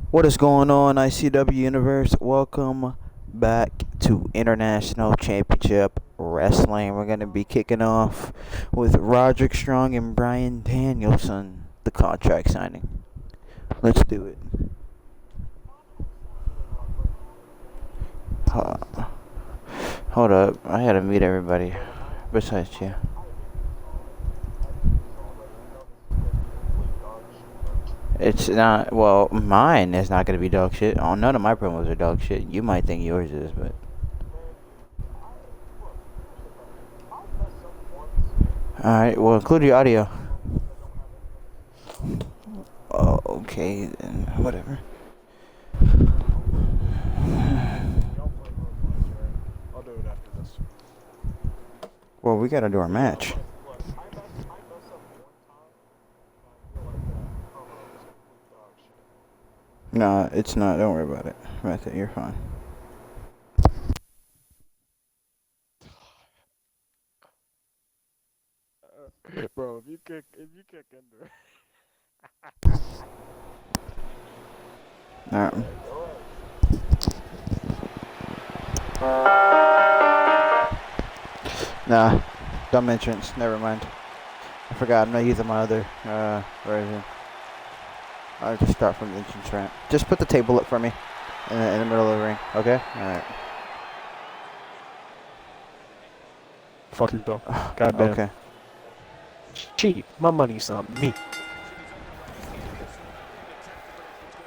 What is going on, ICW Universe? Welcome back to International Championship Wrestling. We're going to be kicking off with Roderick Strong and Brian Danielson, the contract signing. Let's do it. Hold up, I had to meet everybody besides you. It's not, well, mine is not going to be dog shit. Oh, none of my promos are dog shit. You might think yours is, but. Alright, well, include your audio. Oh, okay, then, whatever. I'll do it after this. Well, we gotta do our match. No, it's not. Don't worry about it. Right there, you're fine. Bro, if you kick into Alright. Nah, dumb entrance. Never mind. I forgot. I'm not using my other version. I'll just start from the entrance ramp. Just put the table up for me in the middle of the ring. Okay. All right. fuck you, Bill. Goddamn. Okay. Cheap. My money's on me.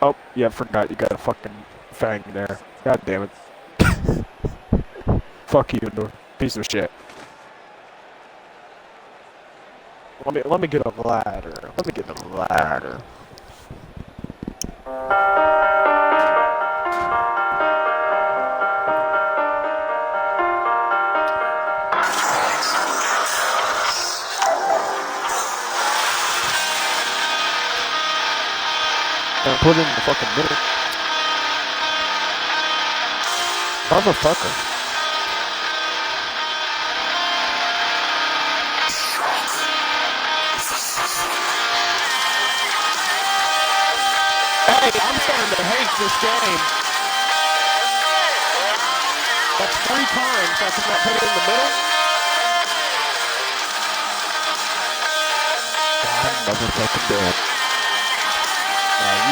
Oh, yeah, I forgot you got a fucking fang there. God damn it. Fuck you, dude. Piece of shit. Let me get a ladder. Let me get a ladder. And put it in the fucking middle. Motherfucker. Hey, I'm starting to hate this game. That's 3 times I could not put it in the middle. God motherfucking damn.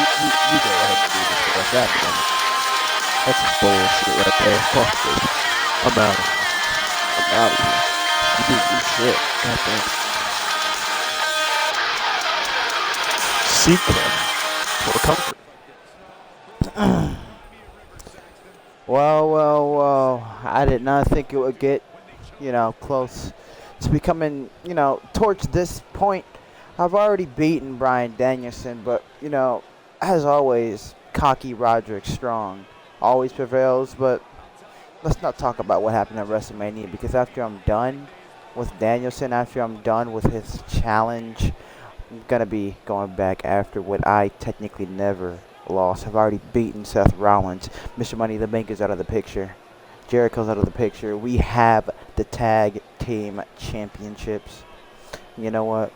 You go ahead and do this for us. God damn it. That's some bullshit right there. Fuck this. I'm out of here. I'm out of here. You didn't do shit. God damn it. Seek him for comfort. Well. I did not think it would get, close. It's becoming, towards this point. I've already beaten Brian Danielson, but, as always, cocky Roderick Strong always prevails. But let's not talk about what happened at WrestleMania, because after I'm done with Danielson, after I'm done with his challenge, I'm going to be going back after what I technically never lost. I've already beaten Seth Rollins. Mr. Money in the Bank is out of the picture. Jericho's out of the picture. We have the tag team championships. You know what?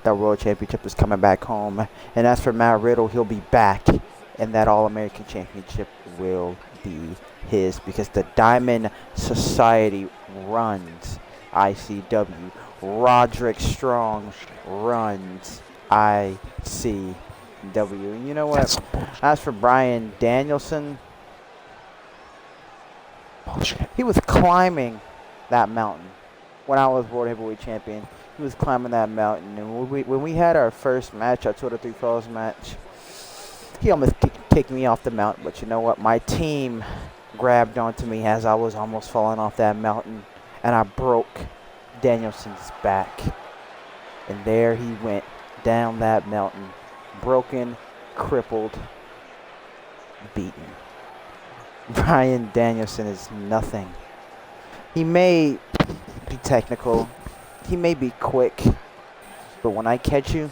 That World Championship is coming back home. And as for Matt Riddle, he'll be back. And that All-American Championship will be his. Because the Diamond Society runs ICW. Roderick Strong runs ICW. And you know what? As for Brian Danielson, he was climbing that mountain when I was World Heavyweight Champion. He was climbing that mountain. And when we had our first match, our 2 out of 3 Falls match, he almost kicked me off the mountain. But you know what? My team grabbed onto me as I was almost falling off that mountain. And I broke Danielson's back. And there he went down that mountain. Broken, crippled, beaten. Brian Danielson is nothing. He may be technical. He may be quick. But when I catch you,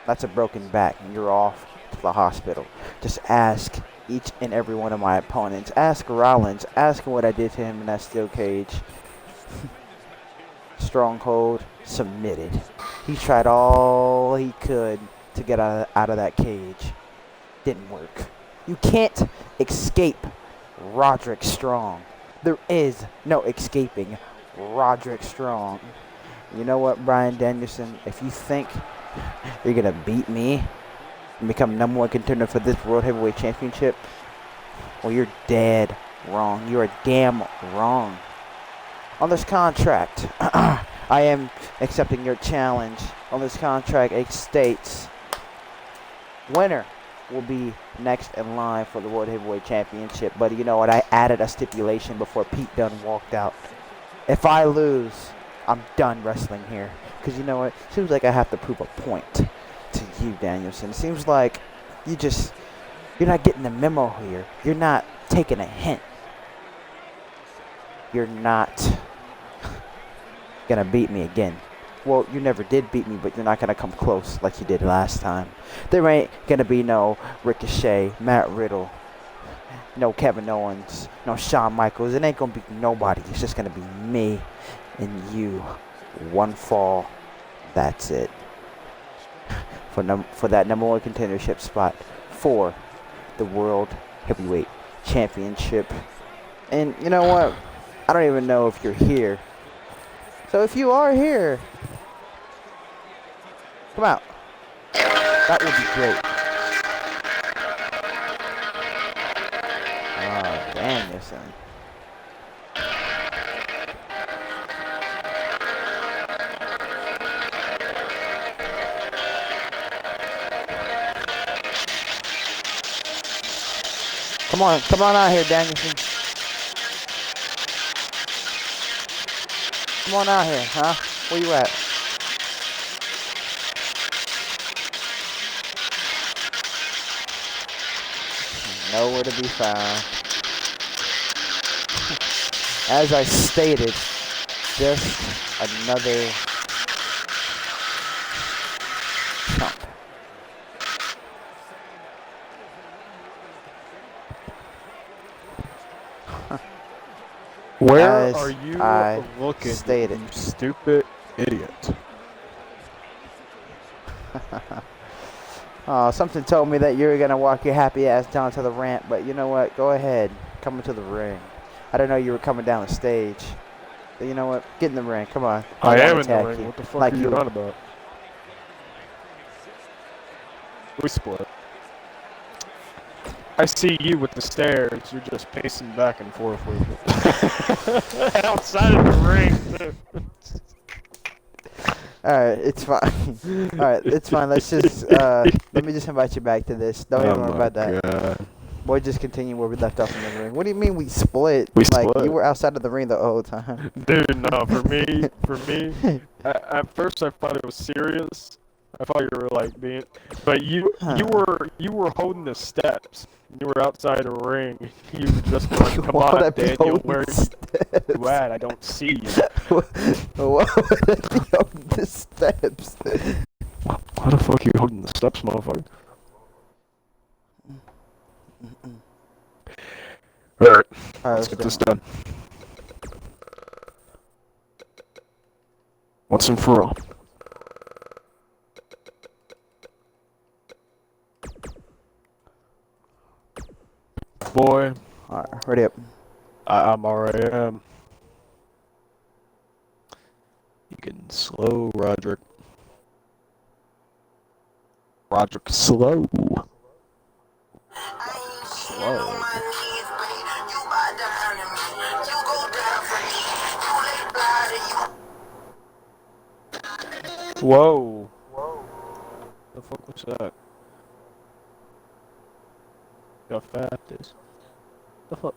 that's a broken back. And you're off to the hospital. Just ask each and every one of my opponents. Ask Rollins. Ask him what I did to him in that steel cage. Stronghold submitted. He tried all he could to get out of that cage. didn't work. You can't escape Roderick Strong. There is no escaping Roderick Strong. You know what, Bryan Danielson? If you think you're going to beat me and become number one contender for this World Heavyweight Championship, well, you're dead wrong. You are damn wrong. On this contract, I am accepting your challenge. On this contract, it states, winner will be next in line for the World Heavyweight Championship. But you know what? I added a stipulation before Pete Dunne walked out. If I lose, I'm done wrestling here. Because you know what? Seems like I have to prove a point to you, Danielson. Seems like you're not getting the memo here. You're not taking a hint. You're not gonna beat me again. Well, you never did beat me, but you're not gonna come close like you did last time. There ain't gonna be no Ricochet, Matt Riddle, no Kevin Owens, no Shawn Michaels. It ain't gonna be nobody. It's just gonna be me and you. One fall. That's it. For that number one contendership spot for the World Heavyweight Championship. And you know what? I don't even know if you're here. So if you are here, come out. That would be great. Oh, Danielson. Come on out here, Danielson. Come on out here, huh? Where you at? Nowhere to be found. As I stated, just another chump. Where As are you I looking, stated. you stupid idiot? Something told me that you were gonna walk your happy ass down to the ramp, but you know what? Go ahead, come into the ring. I didn't know you were coming down the stage. But you know what? Get in the ring. Come on. I am wanna in the attack ring. you. What the fuck Like are you you- on about? We split. I see you with the stairs. You're just pacing back and forth with it. Outside of the ring, too. Alright, it's fine. Alright, it's fine. Let's just let me just invite you back to this. Don't even worry about that. God. We'll just continue where we left off in the ring. What do you mean we split? We like split. you were outside of the ring the whole time. Dude, no, for me, at first I thought it was serious. I thought you were like being, but you were holding the steps. You were outside the ring. You were just going, come Why would I on, be Daniel, holding where steps? you at? I don't see you. Why would I be holding the steps? Why the fuck are you holding the steps, motherfucker? Alright, let's get this done. Once and for all. Boy, Alright, ready up. I'm already am. You can slow Roderick. Roderick slow. Slow. Whoa. The fuck was that? How fat is? The fuck?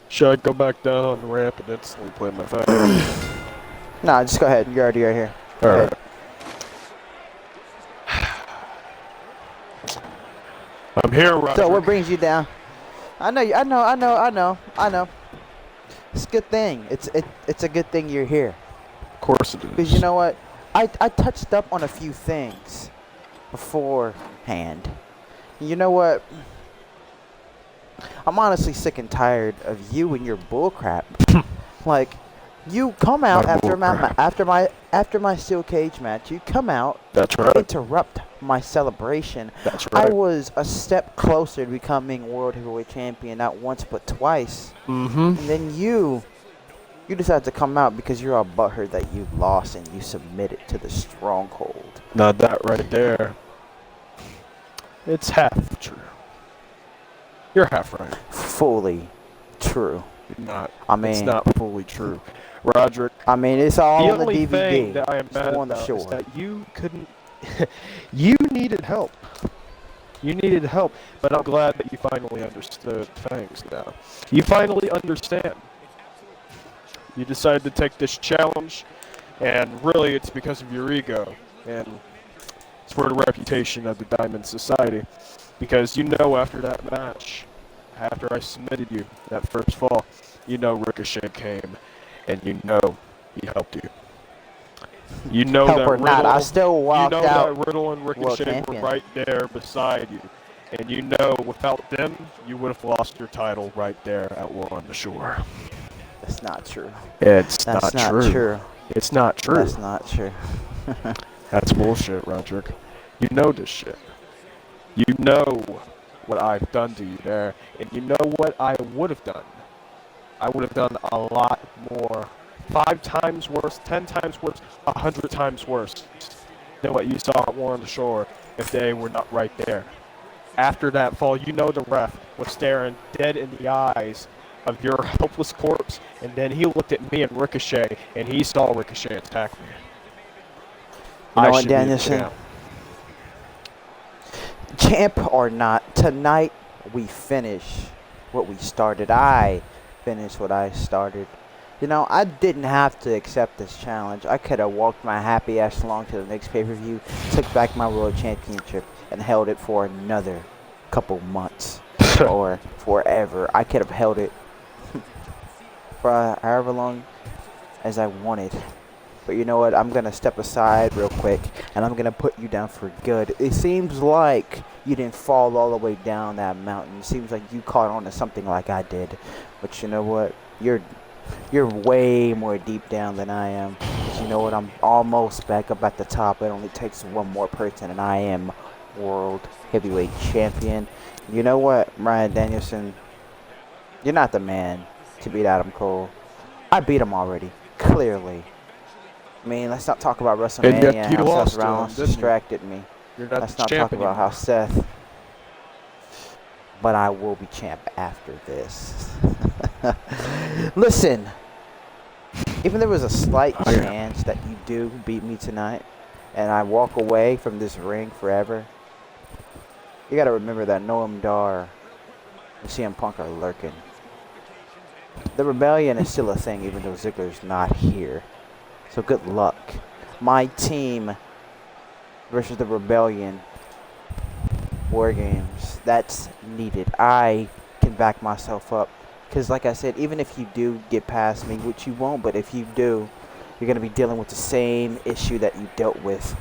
Should I go back down on the ramp and instantly play my fight? Nah, just go ahead. You're already right here. Go Alright. I'm here, Roger. So what brings you down? I know, I know, I know, I know, I know. It's a good thing. It's a good thing you're here. Of course it Because you is. know what? I touched up on a few things beforehand. You know what? I'm honestly sick and tired of you and your bullcrap. Like, you come My out bullcrap. after my steel cage match. You come out, That's you right. interrupt my celebration. That's I right. was a step closer to becoming world heavyweight champion, not once but twice. Mm-hmm. And then you decided to come out because you're all butthurt that you lost and you submitted to the stronghold. Now that right there, it's half true. You're half right. Fully true. You're not. I It's mean, not fully true. Roderick, it's all the on the only thing DVD. that I am It's mad on the about is shore. that you couldn't. You needed help. You needed help, but I'm glad that you finally understood things now. You finally understand. You decided to take this challenge, and really it's because of your ego, and it's for the reputation of the Diamond Society. Because you know after that match, after I submitted you that first fall, you know Ricochet came, and you know he helped you. You know Help that or not, I Riddle, still you walked know out that Riddle and world Ricochet were champion. right there beside you. And you know without them, you would have lost your title right there at War on the Shore. That's not true. It's That's not not true. true. It's not true. That's not true. That's bullshit, Roderick. You know this shit. You know what I've done to you there, and you know what I would have done. I would have done a lot more. 5 times worse, 10 times worse, 100 times worse than what you saw at War on the Shore if they were not right there. After that fall, you know the ref was staring dead in the eyes of your helpless corpse, and then he looked at me and Ricochet, and he saw Ricochet attack me. You I know what, should be the Danielson? champ. Champ or not, tonight we finish what we started. I finished what I started. You know, I didn't have to accept this challenge. I could have walked my happy ass along to the next pay-per-view, took back my world championship, and held it for another couple months or forever. I could have held it for however long as I wanted. But you know what? I'm going to step aside real quick, and I'm going to put you down for good. It seems like you didn't fall all the way down that mountain. It seems like you caught on to something like I did. But you know what? You're way more deep down than I am. 'Cause you know what? I'm almost back up at the top. It only takes one more person, and I am world heavyweight champion. You know what, Ryan Danielson? You're not the man to beat Adam Cole. I beat him already, clearly. I mean, let's not talk about And WrestleMania yet and you how Seth lost to him, Rollins didn't you? distracted me. You're not Let's the not talk champ about how anymore. Seth. But I will be champ after this. Listen, even there was a slight Oh, yeah. chance that you do beat me tonight, and I walk away from this ring forever, you got to remember that Noam Dar and CM Punk are lurking. The rebellion is still a thing, even though Ziggler's not here. So good luck. My team versus the rebellion. War games. That's needed. I can back myself up. Because like I said, even if you do get past me, which you won't, but if you do, you're going to be dealing with the same issue that you dealt with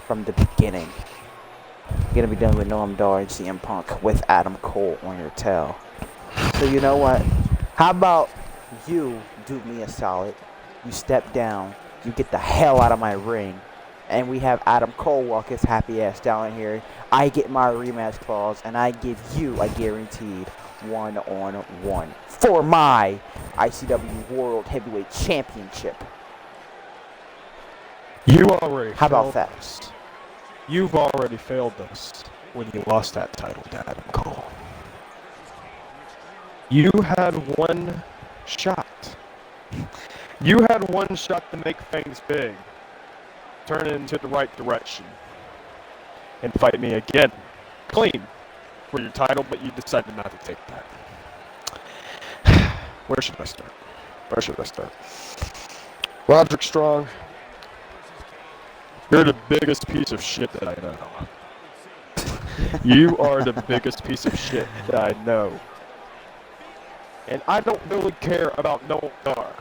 from the beginning. You're going to be dealing with Noam Dar and CM Punk with Adam Cole on your tail. So you know what? How about you do me a solid? You step down. You get the hell out of my ring. And we have Adam Cole walk his happy ass down here. I get my rematch clause, and I give you a guaranteed 1-on-1 for my ICW World Heavyweight Championship. You already How about failed that? us. You've already failed us when you lost that title to Adam Cole. You had one shot. You had one shot to make things big. Turn it into the right direction. And fight me again. Clean. For your title, but you decided not to take that. Where should I start? Where should I start? Roderick Strong, you're the biggest piece of shit that I know. You are the biggest piece of shit that I know. And I don't really care about Noel Dar.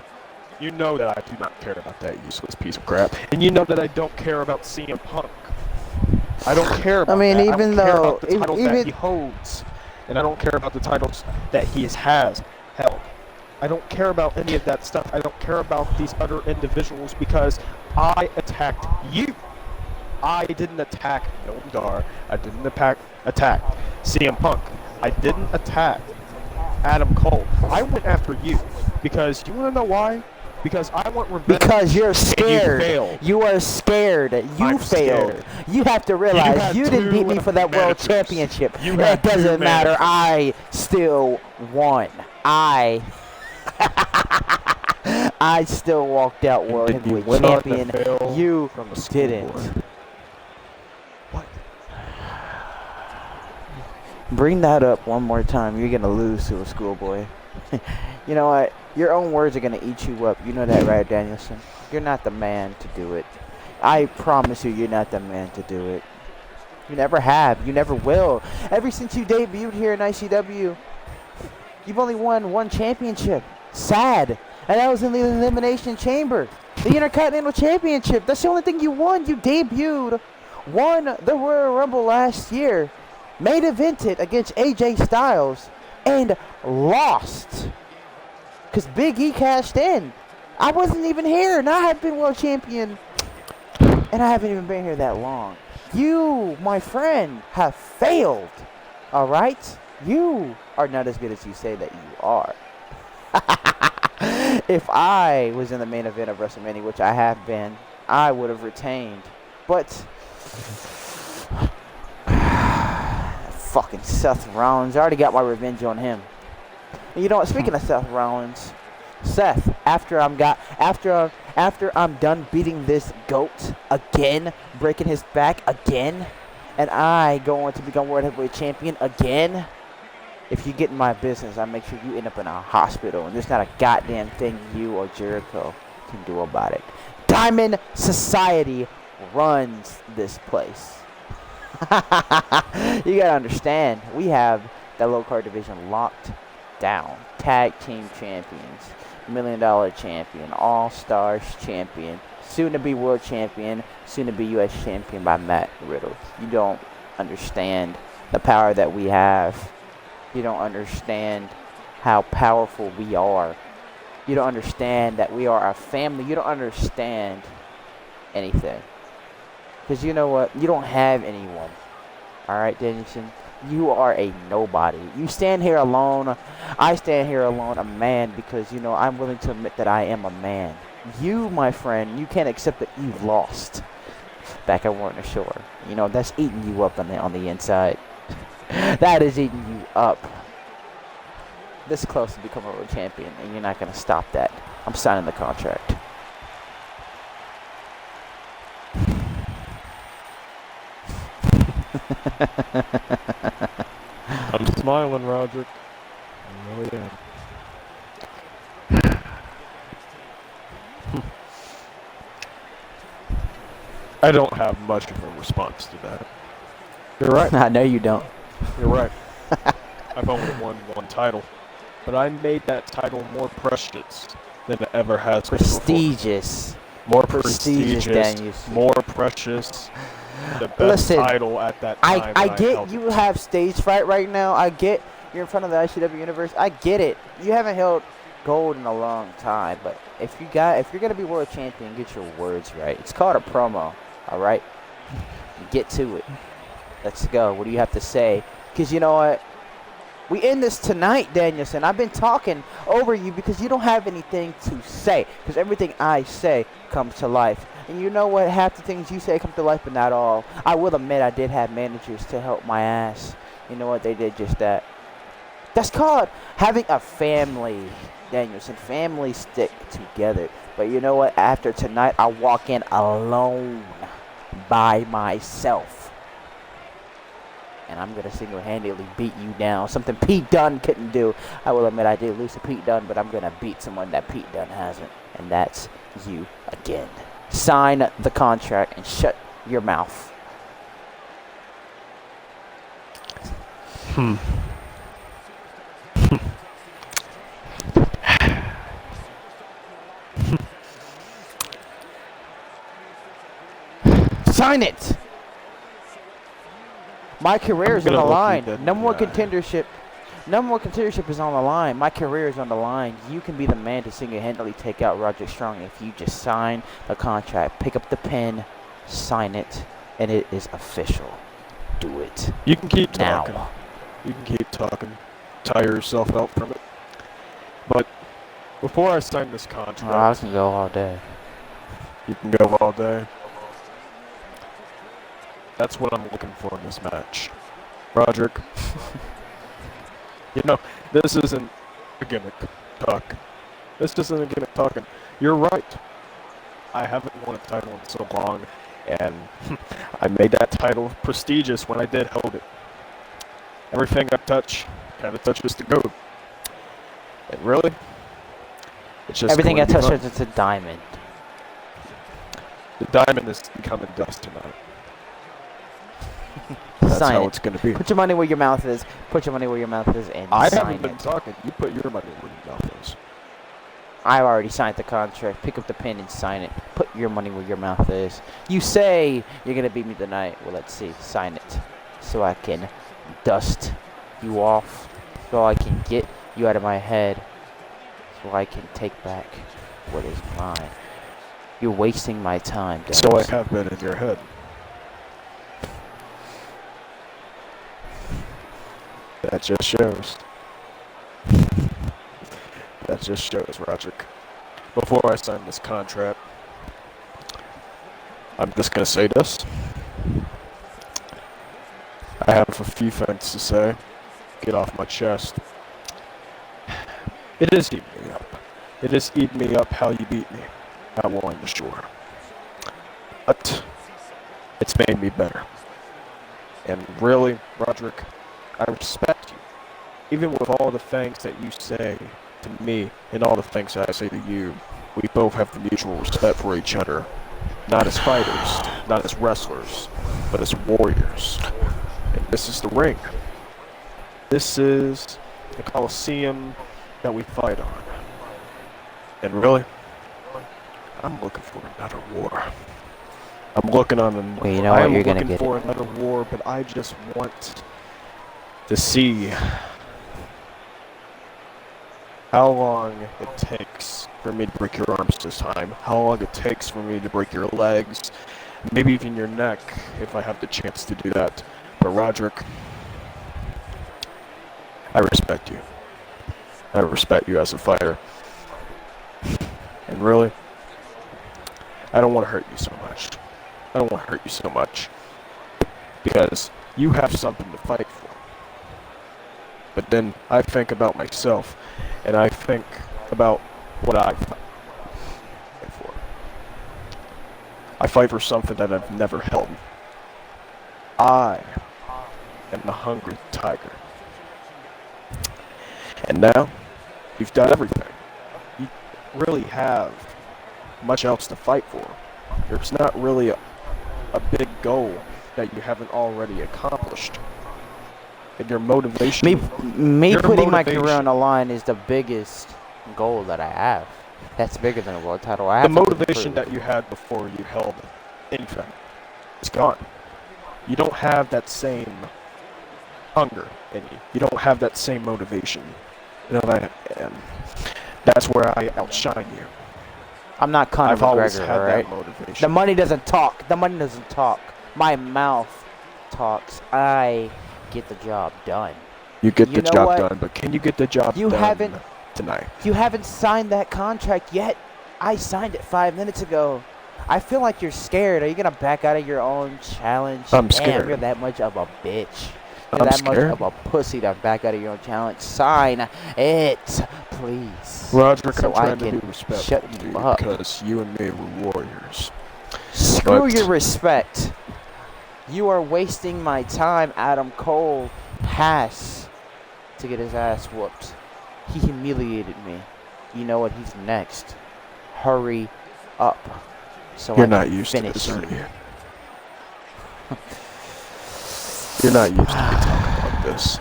You know that I do not care about that useless piece of crap. And you know that I don't care about CM Punk. I don't care about that. I don't care about the titles that he holds. And I don't care about the titles that he has held. I don't care about any of that stuff. I don't care about these other individuals because I attacked you. I didn't attack Noam Dar. I didn't attack CM Punk. I didn't attack Adam Cole. I went after you because you want to know why? Because I want revenge. Because you're scared. You failed. You are scared. You failed. Scared. You have to realize you didn't beat me for that world championship. It doesn't matter. I still won. I still walked out world heavyweight champion. You didn't. What? Bring that up one more time. You're gonna lose to a schoolboy. You know what? Your own words are gonna eat you up. You know that, right, Danielson? You're not the man to do it. I promise you, you're not the man to do it. You never have. You never will. Ever since you debuted here in ICW, you've only won one championship. Sad. And that was in the Elimination Chamber. The Intercontinental Championship. That's the only thing you won. You debuted, won the Royal Rumble last year, main evented against AJ Styles, and lost. Because Big E cashed in. I wasn't even here, and I have been world champion. And I haven't even been here that long. You, my friend, have failed. Alright? You are not as good as you say that you are. If I was in the main event of WrestleMania, which I have been, I would have retained. But fucking Seth Rollins, I already got my revenge on him. And you know what? Speaking of Seth Rollins, Seth, after I'm done beating this goat again, breaking his back again, and I go on to become world heavyweight champion again, if you get in my business, I make sure you end up in a hospital, and there's not a goddamn thing you or Jericho can do about it. Diamond Society runs this place. You gotta understand, we have that low card division locked down. Tag team champions, $1 million champion, All Stars champion, soon to be world champion, soon to be U.S. champion by Matt Riddle. You don't understand the power that we have. You don't understand how powerful we are. You don't understand that we are a family. You don't understand anything. Because you know what? You don't have anyone. Alright, Danielson? You are a nobody. You stand here alone. I stand here alone, a man, because, you know, I'm willing to admit that I am a man. You, my friend, you can't accept that you've lost back at Warner Shore. You know, that's eating you up on the inside. That is eating you up. This close to becoming a world champion, and you're not going to stop that. I'm signing the contract. I'm smiling, Roderick. I really am. I don't have much of a response to that. You're right. I know you don't. You're right. I've only won one title, but I made that title more precious than it ever has been Prestigious. More Prestigious, Daniels. More precious. The best title at that time. I get you have stage fright right now. I get you're in front of the ICW universe. I get it. You haven't held gold in a long time, but if you're gonna be world champion, get your words right. It's called a promo, all right? Get to it. Let's go. What do you have to say? Because you know what? We end this tonight, Danielson. I've been talking over you because you don't have anything to say. Because everything I say comes to life. And you know what? Half the things you say come to life, but not all. I will admit I did have managers to help my ass. You know what? They did just that. That's called having a family, Danielson. Families stick together. But you know what? After tonight, I walk in alone by myself. And I'm going to single-handedly beat you down. Something Pete Dunne couldn't do. I will admit I did lose to Pete Dunne, but I'm going to beat someone that Pete Dunne hasn't. And that's you again. Sign the contract and shut your mouth. Sign it. My career is on the line. No more contendership. No more contendership is on the line. My career is on the line. You can be the man to single-handedly take out Roger Strong if you just sign the contract. Pick up the pen, sign it, and it is official. Do it. You can keep now. talking. You can keep talking. Tire yourself out from it. But before I sign this contract, I can go all day. You can go all day. That's what I'm looking for in this match. Roderick. You know, this isn't a gimmick talk. This isn't a gimmick talking. You're right. I haven't won a title in so long, and I made that title prestigious when I did hold it. Everything I touch kind of touches the gold. And really, it's just everything I touch turns into a diamond. The diamond is becoming dust tonight. That's sign how it. it's going to be. Put your money where your mouth is. Put your money where your mouth is, and I sign haven't been it. talking. You put your money where your mouth is. I've already signed the contract. Pick up the pen and sign it. Put your money where your mouth is. You say you're going to beat me tonight. Well, let's see. Sign it so I can dust you off, so I can get you out of my head, so I can take back what is mine. You're wasting my time, Dennis. So I have been in your head. That just shows. That just shows, Roderick. Before I sign this contract, I'm just going to say this. I have a few things to say. Get off my chest. It is eating me up. It is eating me up how you beat me. Not willing to shore. But it's made me better. And really, Roderick, I respect you. Even with all the things that you say to me and all the things that I say to you, we both have the mutual respect for each other. Not as fighters, not as wrestlers, but as warriors. And this is the ring. This is the Coliseum that we fight on. And really, I'm looking for another war. I'm looking on an. Well, you know what? You're gonna get it. I'm looking for another war, but I just want to see how long it takes for me to break your arms this time. How long it takes for me to break your legs, maybe even your neck, if I have the chance to do that. But Roderick, I respect you. I respect you as a fighter. And really, I don't want to hurt you so much. I don't want to hurt you so much. Because you have something to fight for. But then I think about myself, and I think about what I fight for. I fight for something that I've never held. I am the hungry tiger. And now, you've done everything. You really have much else to fight for. There's not really a big goal that you haven't already accomplished. And your motivation... Me putting my career on the line is the biggest goal that I have. That's bigger than a world title. I have the motivation that you had before you held anything is gone. You don't have that same hunger in you. You don't have that same motivation. You know, and that's where I outshine you. I'm not Conor I've always McGregor, had right? that motivation. The money doesn't talk. The money doesn't talk. My mouth talks. I get the job done. You get the job done, but can you get the job done tonight? You haven't signed that contract yet. I signed it 5 minutes ago. I feel like you're scared. Are you gonna back out of your own challenge? I'm scared. Damn, you're that much of a bitch. You're that much of a pussy to back out of your own challenge. Sign it, please. Roderick, so I'm I trying to can be respectful shut to you you up. because you and me were warriors. Screw your respect. You are wasting my time. Adam Cole has to get his ass whooped. He humiliated me. You know what? He's next. Hurry up. So You're I not can used to finish this, are you. you? You're not used to me talking like this.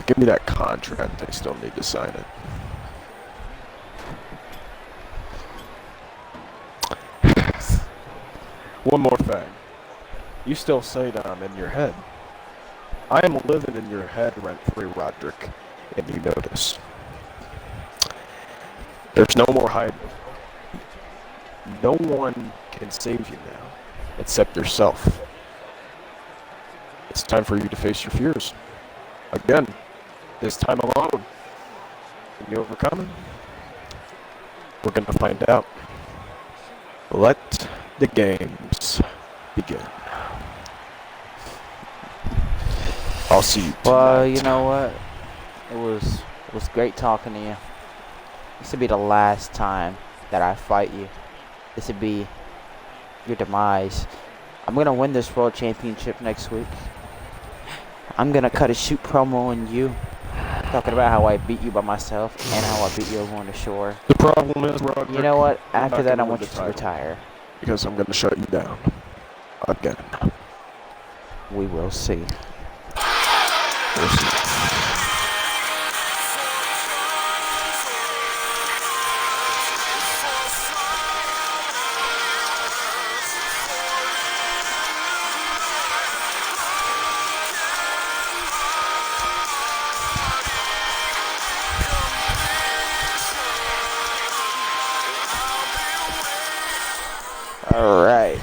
Give me that contract. I still need to sign it. One more thing. You still say that I'm in your head. I am living in your head rent-free, Roderick, and you know this. There's no more hiding. No one can save you now, except yourself. It's time for you to face your fears. Again, this time alone. Can you overcome it? We're going to find out. Let the games begin. I'll see you tonight. Well, you know what? It was great talking to you. This would be the last time that I fight you. This would be your demise. I'm gonna win this world championship next week. I'm gonna cut a shoot promo on you, talking about how I beat you by myself and how I beat you over on the shore. The problem is, Roderick, You know what? I'm After not that, I gonna want win you the to title retire. because I'm going to shut you down. Again. We will see. We'll see. All right.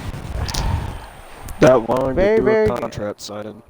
That long to do Very a good. contract signing.